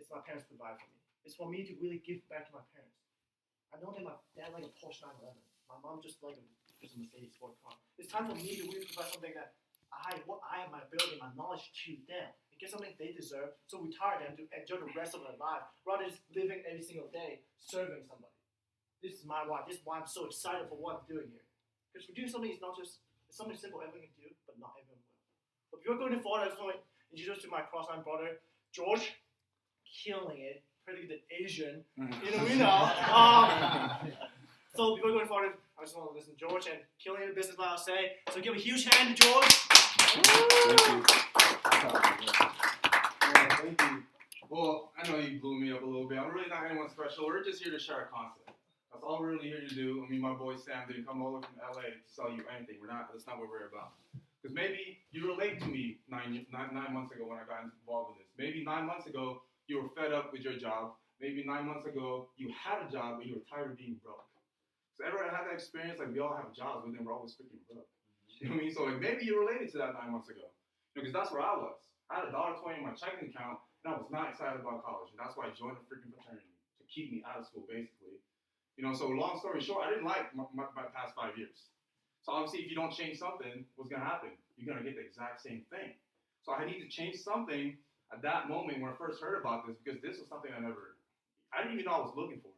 it's my parents provide for me. It's for me to really give back to my parents. I know that my dad like a Porsche 911. My mom just like a Mercedes sport car. It's time for me to really provide something that what I have my ability, my knowledge to them, and get something they deserve. So retire them to enjoy the rest of their life, rather than just living every single day serving somebody. This is my why. This is why I'm so excited for what I'm doing here. Because for doing something is not just it's something simple everyone can do, but not everyone will. But before going forward, I just want to introduce to my cross-line brother, George, killing it, pretty the Asian in Reno. So before going forward, I just want to listen to George and killing the business, like I say. So give a huge hand to George. Thank you. Well, I know you blew me up a little bit. I'm really not anyone special. We're just here to share a concept. That's all we're really here to do. I mean, my boy Sam didn't come all the way from LA to sell you anything. That's not what we're about. Because maybe you relate to me 9 months ago when I got involved with this. Maybe 9 months ago you were fed up with your job. Maybe 9 months ago you had a job but you were tired of being broke. So everyone had that experience? Like we all have jobs, but then we're always freaking broke. You know what I mean? So like maybe you related to that 9 months ago. Because that's where I was. I had $1.20 in my checking account and I was not excited about college. And that's why I joined a freaking fraternity to keep me out of school basically. You know, so long story short, I didn't like my past 5 years. So obviously, if you don't change something, what's going to happen? You're going to get the exact same thing. So I need to change something at that moment when I first heard about this, because this was something I didn't even know I was looking for.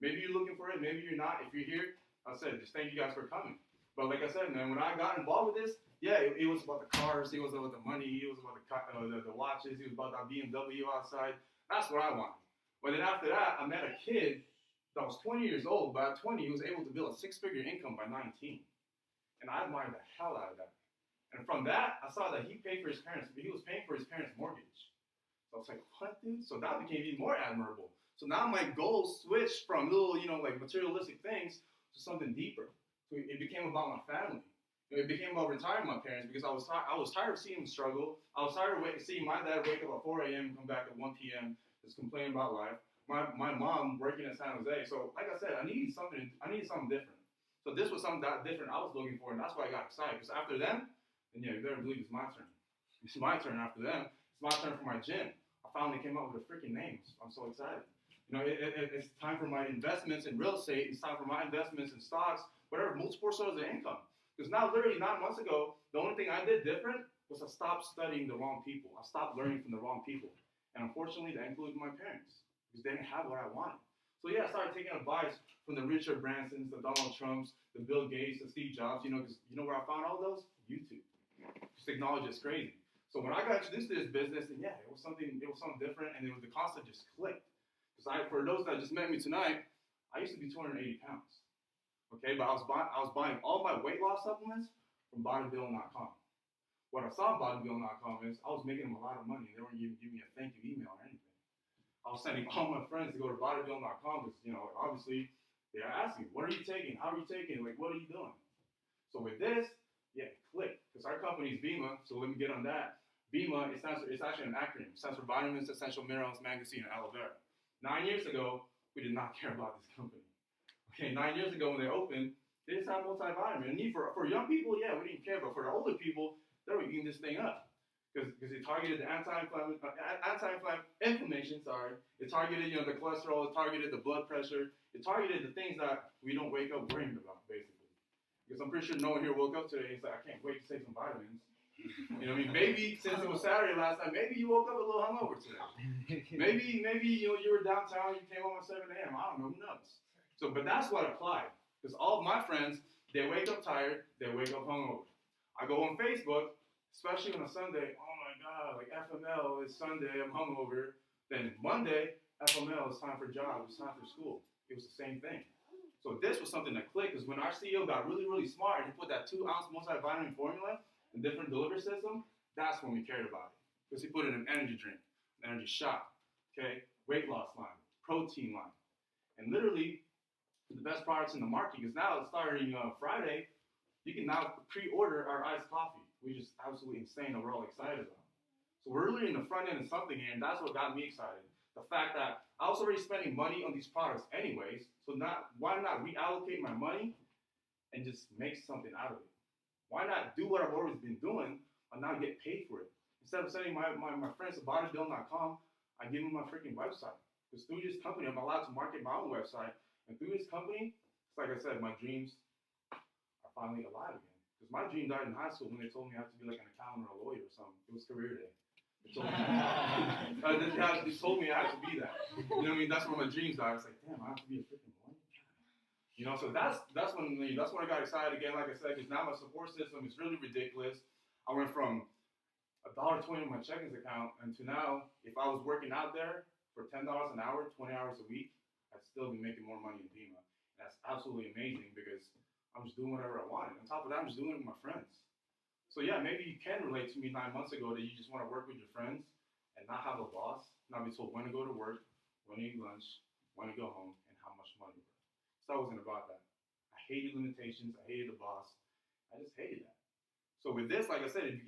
Maybe you're looking for it, maybe you're not. If you're here, I said, just thank you guys for coming. But like I said, man, when I got involved with this, yeah, it was about the cars, it was about the money, it was about the watches, it was about that BMW outside. That's what I wanted. But then after that, I met a kid that was 20 years old. By 20, he was able to build a 6-figure income by 19. And I admired the hell out of that. And from that, I saw that he was paying for his parents' mortgage. So I was like, what, dude? So that became even more admirable. So now my goals switched from little, like materialistic things to something deeper. So it became about my family. It became about retiring my parents because I was tired of seeing them struggle. I was tired of seeing my dad wake up at 4 a.m. and come back at 1 p.m. just complaining about life. My mom working in San Jose. So like I said, I needed something different. So this was something that different I was looking for, and that's why I got excited. Because after them, and yeah, you better believe it's my turn. It's my turn after them. It's my turn for my gym. I finally came up with a freaking name. I'm so excited. It's time for my investments in real estate. It's time for my investments in stocks, whatever, multiple sources of income. Because now, literally 9 months ago, the only thing I did different was I stopped studying the wrong people. I stopped learning from the wrong people. And unfortunately, that included my parents. Because they didn't have what I wanted. So yeah, I started taking advice from the Richard Bransons, the Donald Trumps, the Bill Gates, the Steve Jobs, because you know where I found all those? YouTube. Just technology is crazy. So when I got introduced to this business, and yeah, it was something different, and the concept just clicked. Because for those that just met me tonight, I used to be 280 pounds. Okay, but I was buying all my weight loss supplements from bodybuilding.com. What I saw on bodybuilding.com is I was making them a lot of money, and they weren't even giving me a thank you email or anything. I was sending all my friends to go to bodybuilding.com because, obviously they're asking, what are you taking? How are you taking? Like, what are you doing? So with this, yeah, click. Because our company is BEMA, so let me get on that. BEMA, it's actually an acronym. It stands for Vitamins, Essential Minerals, Manganese, and Aloe Vera. 9 years ago, we did not care about this company. Okay, 9 years ago when they opened, they just had multivitamin. And for young people, yeah, we didn't care. But for the older people, they were eating this thing up. Because it targeted the inflammation, It targeted, the cholesterol. It targeted the blood pressure. It targeted the things that we don't wake up worrying about, basically. Because I'm pretty sure no one here woke up today and said, I can't wait to take some vitamins. Maybe since it was Saturday last night, maybe you woke up a little hungover today. Maybe you were downtown, you came home at 7 a.m. I don't know, who knows? So, but that's what applied. Because all of my friends, they wake up tired, they wake up hungover. I go on Facebook, especially on a Sunday, oh my God, like FML, it's Sunday, I'm hungover. Then Monday, FML, it's time for jobs, it's time for school. It was the same thing. So this was something that clicked, because when our CEO got really, really smart and he put that 2-ounce multivitamin formula in different delivery system, that's when we cared about it. Because he put it in an energy drink, an energy shot, okay, weight loss line, protein line. And literally, the best products in the market, because now it's starting Friday, you can now pre-order our iced coffee, which is absolutely insane that we're all excited about. So we're really in the front end of something here, and that's what got me excited. The fact that I was already spending money on these products anyways, so why not reallocate my money and just make something out of it? Why not do what I've always been doing and now get paid for it? Instead of sending my friends to bodybuilding.com, I give him my freaking website. Because through this company, I'm allowed to market my own website. And through this company, it's like I said, my dreams are finally alive again. Because my dream died in high school when they told me I have to be like an accountant or a lawyer or something. It was career day. They told me, they told me I had to be that. You know what I mean? That's where my dreams died. I was like, damn, I have to be a freaking lawyer. You know, so that's when I got excited again. Like I said, because now my support system is really ridiculous. I went from $1.20 in my checkings account, and to now, if I was working out there for $10 an hour, 20 hours a week, I'd still be making more money in Pima. That's absolutely amazing because I'm just doing whatever I want. On top of that, I'm just doing it with my friends. So yeah, maybe you can relate to me 9 months ago that you just want to work with your friends and not have a boss, not be told when to go to work, when to eat lunch, when to go home, and how much money. So I wasn't about that. I hated limitations. I hated the boss. I just hated that. So with this, like I said, it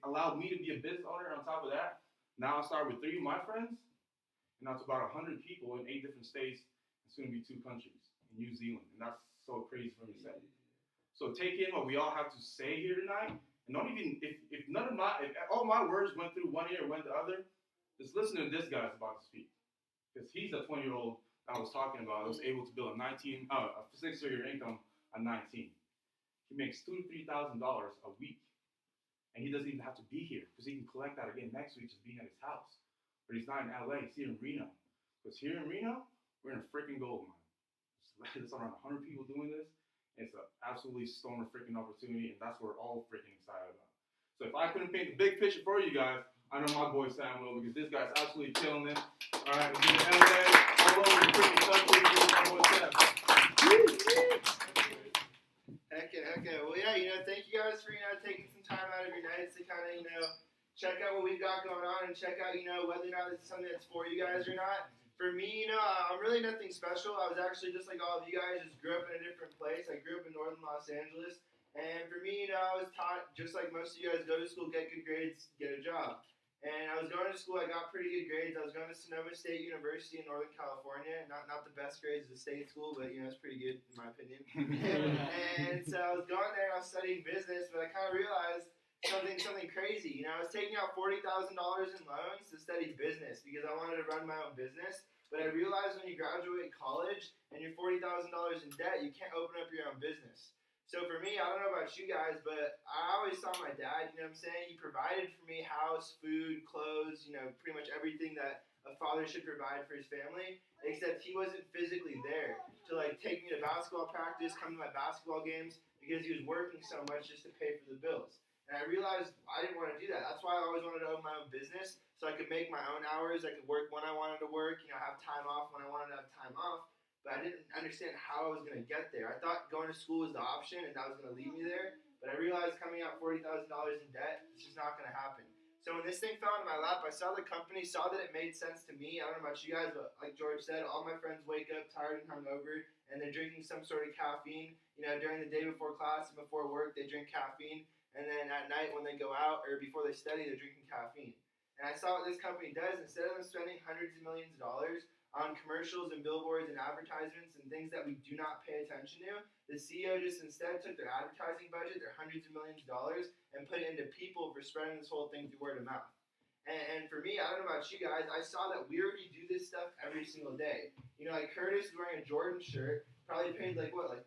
allowed me to be a business owner. On top of that, now I start with 3 of my friends, and now it's about 100 people in 8 different states, and soon to be 2 countries in New Zealand, and that's so crazy for me to say. So take in what we all have to say here tonight, and don't even if all my words went through one ear or went the other, just listen to this guy's about to speak, because he's a 20-year-old I was talking about. I was able to build a 6-figure income at 19. He makes $2,000 to $3,000 a week, and he doesn't even have to be here because he can collect that again next week just being at his house. But he's not in LA. He's here in Reno. Because here in Reno, we're in a freaking gold mine. There's around 100 people doing this. It's an absolutely stoner freaking opportunity, and that's what we're all freaking excited about. So if I couldn't paint the big picture for you guys, I know my boy Sam will, because this guy's absolutely killing it. All right, we're doing LA all over the freaking country. My boy Sam. Heck yeah. Well, yeah, thank you guys for, taking some time out of your nights to kind of, check out what we've got going on and check out, whether or not this is something that's for you guys or not. For me, I'm really nothing special. I was actually just like all of you guys, just grew up in a different place. I grew up in northern Los Angeles. And for me, I was taught, just like most of you guys, go to school, get good grades, get a job. And I was going to school, I got pretty good grades. I was going to Sonoma State University in Northern California. Not the best grades at a state school, but, it's pretty good in my opinion. And so I was going there and I was studying business, but I kind of realized something crazy. I was taking out $40,000 in loans to study business because I wanted to run my own business. But I realized when you graduate college and you're $40,000 in debt, you can't open up your own business. So for me, I don't know about you guys, but I always saw my dad, He provided for me house, food, clothes, pretty much everything that a father should provide for his family, except he wasn't physically there to take me to basketball practice, come to my basketball games, because he was working so much just to pay for the bills. And I realized I didn't want to do that. That's why I always wanted to own my own business, so I could make my own hours. I could work when I wanted to work, have time off when I wanted to have time off. But I didn't understand how I was going to get there. I thought going to school was the option, and that was going to lead me there. But I realized coming out $40,000 in debt, it's just not going to happen. So when this thing fell into my lap, I saw the company, saw that it made sense to me. I don't know about you guys, but like George said, all my friends wake up tired and hungover, and they're drinking some sort of caffeine. During the day before class and before work, they drink caffeine. And then at night when they go out or before they study, they're drinking caffeine. And I saw what this company does. Instead of them spending hundreds of millions of dollars on commercials and billboards and advertisements and things that we do not pay attention to, the CEO just instead took their advertising budget, their hundreds of millions of dollars, and put it into people for spreading this whole thing through word of mouth. And for me, I don't know about you guys, I saw that we already do this stuff every single day. Like Curtis is wearing a Jordan shirt. Probably paid $30 for that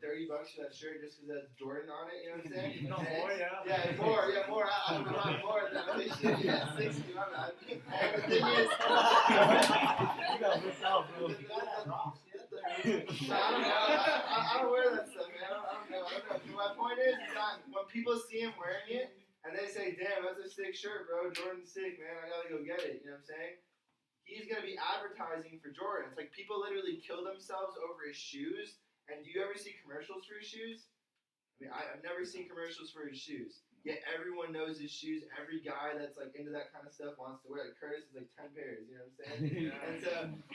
shirt just because it has Jordan on it, you know what I'm saying? More, yeah. Yeah, more. I don't know about more than that. Yeah, 60, my bad. And the thing is, You got this out, bro. I don't wear that stuff, man. I don't know. But my point is that when people see him wearing it and they say, damn, that's a sick shirt, bro. Jordan's sick, man. I gotta go get it, you know what I'm saying? He's going to be advertising for Jordan. It's like people literally kill themselves over his shoes. And do you ever see commercials for his shoes? I mean, I've never seen commercials for his shoes. Yet everyone knows his shoes. Every guy that's into that kind of stuff wants to wear it. Curtis is 10 pairs, you know what I'm saying?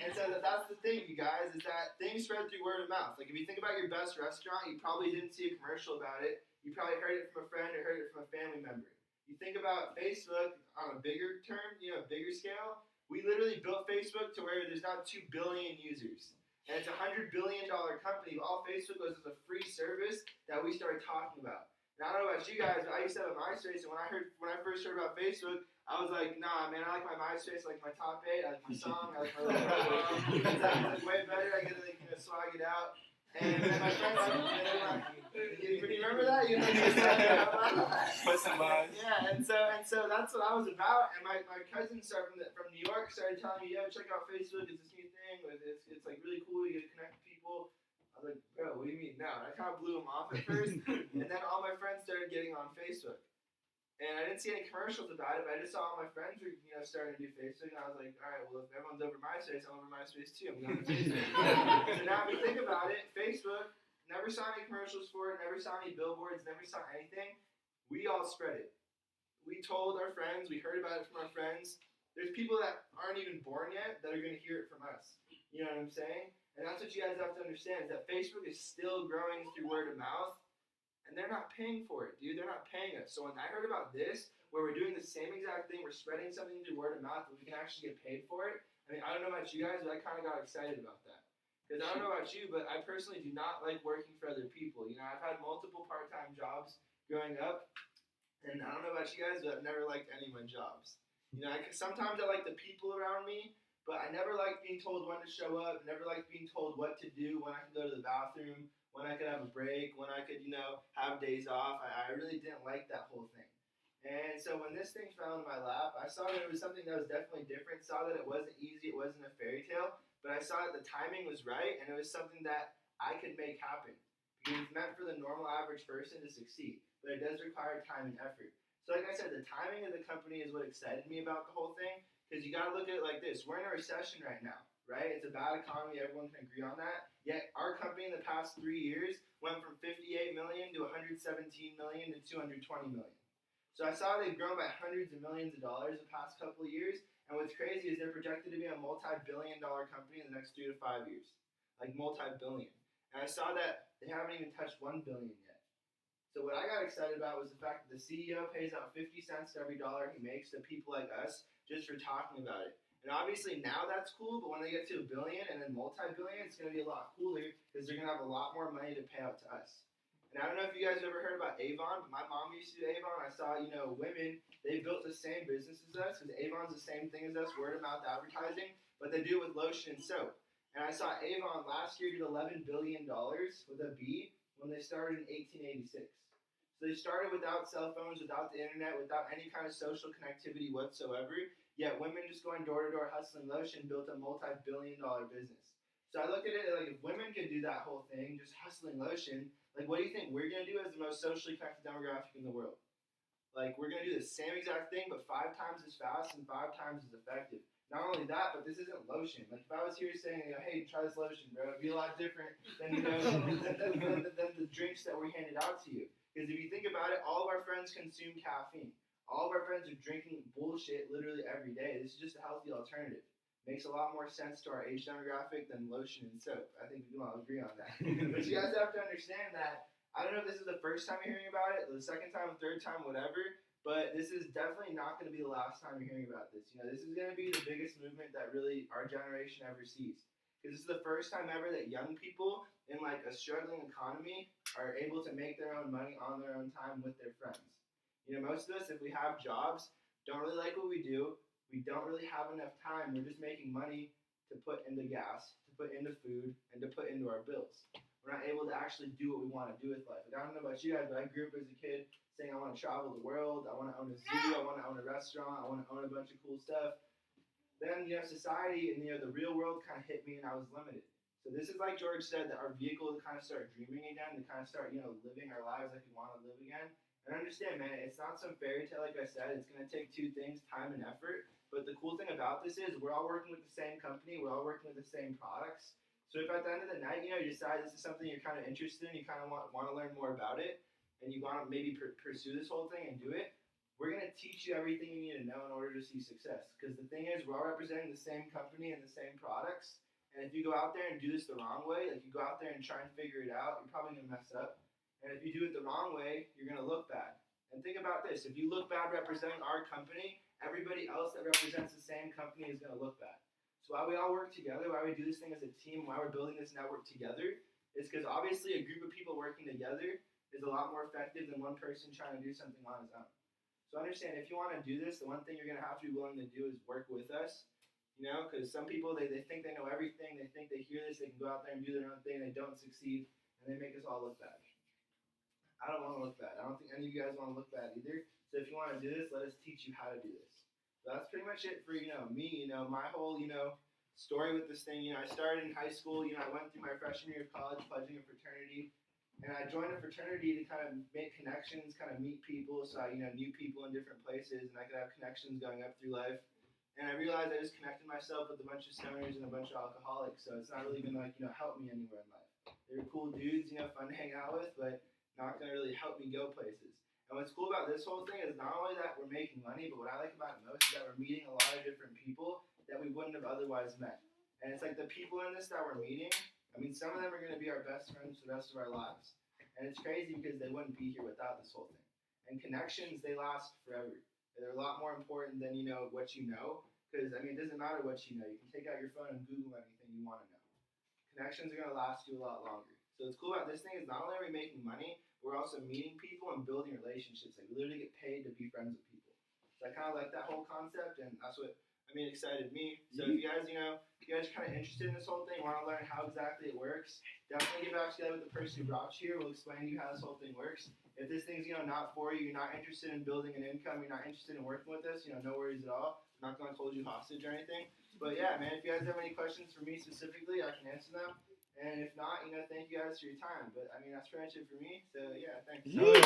and so that's the thing, you guys, is that things spread through word of mouth. If you think about your best restaurant, you probably didn't see a commercial about it. You probably heard it from a friend or heard it from a family member. You think about Facebook on a bigger term, bigger scale. We literally built Facebook to where there's now 2 billion users. And it's a $100 billion company. All Facebook was a free service that we started talking about. Now, I don't know about you guys, but I used to have a MySpace, and when I first heard about Facebook, I was like, nah, man, I like my MySpace, I like my top 8, I like my song, I like my little it's like way better. I get to like, swag it out. And my friends, you remember that? You know, Put some vibes. yeah, and so that's what I was about. And my cousins from New York started telling me, yo, check out Facebook. It's this new thing. It's like really cool. You get to connect with people. I was like, bro, what do you mean now? And I kind of blew them off at first. And then all my friends started getting on Facebook. And I didn't see any commercials about it, but I just saw all my friends were, starting to do Facebook, and I was like, all right, well, if everyone's over MySpace, I'm over MySpace too. I'm going to Facebook. So now if we think about it, Facebook, never saw any commercials for it, never saw any billboards, never saw anything. We all spread it. We told our friends, we heard about it from our friends. There's people that aren't even born yet that are going to hear it from us. You know what I'm saying? And that's what you guys have to understand, is that Facebook is still growing through word of mouth. And they're not paying for it, dude. They're not paying us. So when I heard about this, where we're doing the same exact thing, we're spreading something through word of mouth, but we can actually get paid for it. I mean, I don't know about you guys, but I kind of got excited about that. Because I don't know about you, but I personally do not like working for other people. I've had multiple part-time jobs growing up, and I don't know about you guys, but I've never liked any of my jobs. Sometimes I like the people around me, but I never liked being told when to show up, never liked being told what to do, when I can go to the bathroom, when I could have a break, when I could, have days off. I really didn't like that whole thing. And so when this thing fell into my lap, I saw that it was something that was definitely different, saw that it wasn't easy, it wasn't a fairy tale, but I saw that the timing was right, and it was something that I could make happen. Because it's meant for the normal average person to succeed, but it does require time and effort. So like I said, the timing of the company is what excited me about the whole thing, because you got to look at it like this. We're in a recession right now. Right? It's a bad economy. Everyone can agree on that. Yet our company in the past 3 years went from 58 million to 117 million to 220 million. So I saw they've grown by hundreds of millions of dollars the past couple of years. And what's crazy is they're projected to be a multi-billion-dollar company in the next 3 to 5 years. Like multi-billion. And I saw that they haven't even touched 1 billion yet. So what I got excited about was the fact that the CEO pays out 50 cents to every dollar he makes to people like us just for talking about it. And obviously now that's cool, but when they get to 1 billion and then multi-billion, it's going to be a lot cooler because they're going to have a lot more money to pay out to us. And I don't know if you guys have ever heard about Avon, but my mom used to do Avon. I saw, women, they built the same business as us because Avon's the same thing as us, word of mouth advertising, but they do it with lotion and soap. And I saw Avon last year did $11 billion with a B when they started in 1886. So they started without cell phones, without the internet, without any kind of social connectivity whatsoever. Yet women just going door to door hustling lotion built a multi-billion-dollar business. So I look at it like if women can do that whole thing, just hustling lotion, like what do you think we're going to do as the most socially connected demographic in the world? Like we're going to do the same exact thing, but 5 times as fast and 5 times as effective. Not only that, but this isn't lotion. Like if I was here saying, hey, try this lotion, bro, it'd be a lot different than, than the drinks that were handed out to you. Because if you think about it, all of our friends consume caffeine. All of our friends are drinking bullshit literally every day. This is just a healthy alternative. Makes a lot more sense to our age demographic than lotion and soap. I think we can all agree on that. But you guys have to understand that, I don't know if this is the first time you're hearing about it, the second time, third time, whatever, but this is definitely not going to be the last time you're hearing about this. This is going to be the biggest movement that really our generation ever sees. Because this is the first time ever that young people in like a struggling economy are able to make their own money on their own time with their friends. Most of us, if we have jobs, don't really like what we do. We don't really have enough time. We're just making money to put into gas, to put into food, and to put into our bills. We're not able to actually do what we want to do with life. Like, I don't know about you guys, but I grew up as a kid saying I want to travel the world, I want to own a zoo, I want to own a restaurant, I want to own a bunch of cool stuff. Then, society and, the real world kind of hit me and I was limited. So this is like George said, that our vehicle to kind of start dreaming again, to kind of start, living our lives like we want to live again. And understand, man, it's not some fairy tale, like I said. It's going to take 2 things, time and effort. But the cool thing about this is we're all working with the same company. We're all working with the same products. So if at the end of the night, you decide this is something you're kind of interested in, you kind of want to learn more about it, and you want to maybe pursue this whole thing and do it, we're going to teach you everything you need to know in order to see success. Because the thing is, we're all representing the same company and the same products. And if you go out there and do this the wrong way, like you go out there and try and figure it out, you're probably going to mess up. And if you do it the wrong way, you're going to look bad. And think about this. If you look bad representing our company, everybody else that represents the same company is going to look bad. So why we all work together, why we do this thing as a team, why we're building this network together, is because obviously a group of people working together is a lot more effective than one person trying to do something on his own. So understand, if you want to do this, the one thing you're going to have to be willing to do is work with us. You know, because some people, they think they know everything. They think they hear this, they can go out there and do their own thing. They don't succeed, and they make us all look bad. I don't want to look bad. I don't think any of you guys want to look bad either. So if you want to do this, let us teach you how to do this. So that's pretty much it for, me, my whole, story with this thing. I started in high school. I went through my freshman year of college pledging a fraternity. And I joined a fraternity to kind of make connections, kind of meet people. So I, knew people in different places, and I could have connections going up through life. And I realized I just connected myself with a bunch of stoners and a bunch of alcoholics. So it's not really going to, help me anywhere in life. They were cool dudes, fun to hang out with, but not going to really help me go places. And what's cool about this whole thing is not only that we're making money, but what I like about it most is that we're meeting a lot of different people that we wouldn't have otherwise met. And it's like the people in this that we're meeting, some of them are going to be our best friends for the rest of our lives. And it's crazy because they wouldn't be here without this whole thing. And connections, they last forever. They're a lot more important than, what you know. Because, it doesn't matter what you know. You can take out your phone and Google anything you want to know. Connections are going to last you a lot longer. So what's cool about this thing is not only are we making money, we're also meeting people and building relationships. Like, we literally get paid to be friends with people. So I kind of like that whole concept, and that's what, excited me. So if you guys, are kind of interested in this whole thing, want to learn how exactly it works, definitely get back together with the person who brought you here. We'll explain to you how this whole thing works. If this thing's, not for you, you're not interested in building an income, you're not interested in working with us, no worries at all. I'm not going to hold you hostage or anything. But yeah, man, if you guys have any questions for me specifically, I can answer them. And if not, thank you guys for your time. But that's pretty much it for me. So yeah, thanks. Yeah.